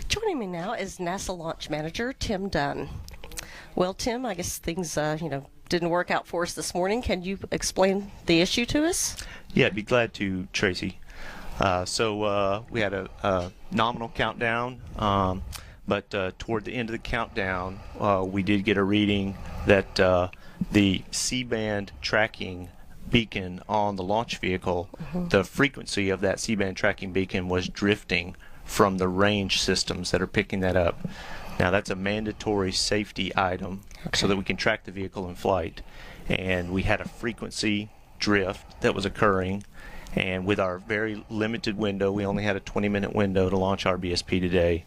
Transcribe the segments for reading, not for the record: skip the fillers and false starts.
Joining me now is NASA Launch Manager Tim Dunn. Well, Tim, I guess things didn't work out for us this morning. Can you explain the issue to us? Yeah, I'd be glad to, Tracy. So we had a nominal countdown, but toward the end of the countdown, we did get a reading that the C-band tracking beacon on the launch vehicle, the frequency of that C-band tracking beacon was drifting from the range systems that are picking that up. Now that's a mandatory safety item so that we can track the vehicle in flight. And we had a frequency drift that was occurring, and with our very limited window, we only had a 20-minute window to launch RBSP today.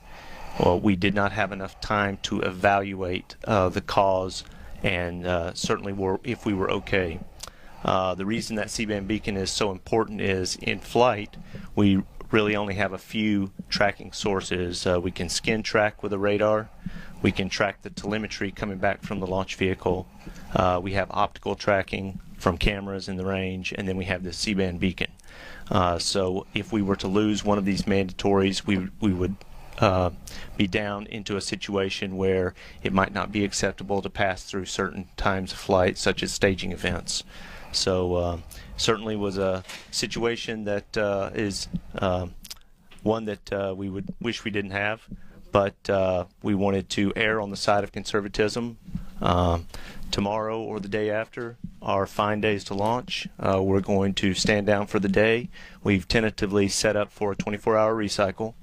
Well, we did not have enough time to evaluate the cause and certainly if we were okay. The reason that C-band beacon is so important is in flight we really only have a few tracking sources. We can skin track with a radar, we can track the telemetry coming back from the launch vehicle, we have optical tracking from cameras in the range, and then we have the C-band beacon. So if we were to lose one of these mandatories, we would be down into a situation where it might not be acceptable to pass through certain times of flight, such as staging events. So certainly was a situation that is one that we would wish we didn't have, but we wanted to err on the side of conservatism. Tomorrow or the day after are fine days to launch. We're going to stand down for the day. We've tentatively set up for a 24-hour recycle,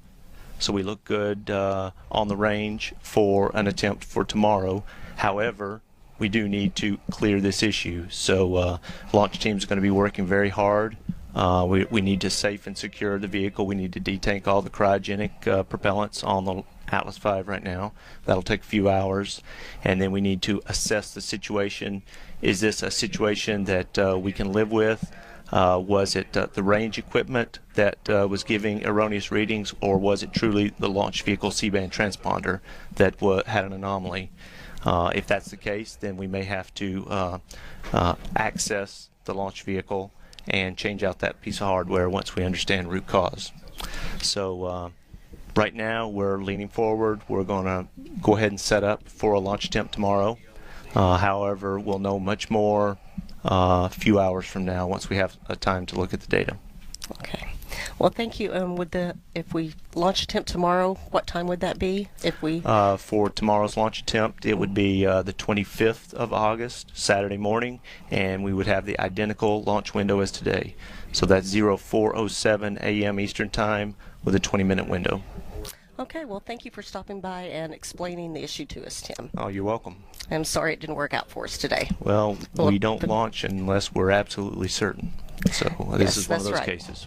so we look good on the range for an attempt for tomorrow. However, we do need to clear this issue, so launch team is going to be working very hard. We need to safe and secure the vehicle. We need to detank all the cryogenic propellants on the Atlas V right now. That'll take a few hours, and then we need to assess the situation. Is this a situation that we can live with? Was it the range equipment that was giving erroneous readings, or was it truly the launch vehicle C-band transponder that had an anomaly? If that's the case, then we may have to access the launch vehicle and change out that piece of hardware once we understand root cause. So right now we're leaning forward. We're going to go ahead and set up for a launch attempt tomorrow. However, we'll know much more a few hours from now once we have a time to look at the data. Okay. Well, thank you. If we launch attempt tomorrow, what time would that be? If we for tomorrow's launch attempt, it would be the 25th of August, Saturday morning, and we would have the identical launch window as today. So that's 04:07 a.m. Eastern Time with a 20-minute window. Okay. Well, thank you for stopping by and explaining the issue to us, Tim. Oh, you're welcome. I'm sorry it didn't work out for us today. Well, we don't launch unless we're absolutely certain. So this is one of those cases.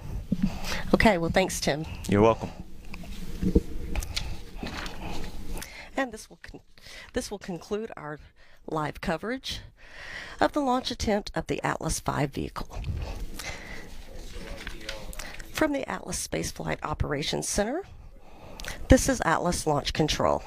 Okay, well, thanks, Tim. You're welcome. And this will conclude our live coverage of the launch attempt of the Atlas V vehicle. From the Atlas Spaceflight Operations Center, this is Atlas Launch Control.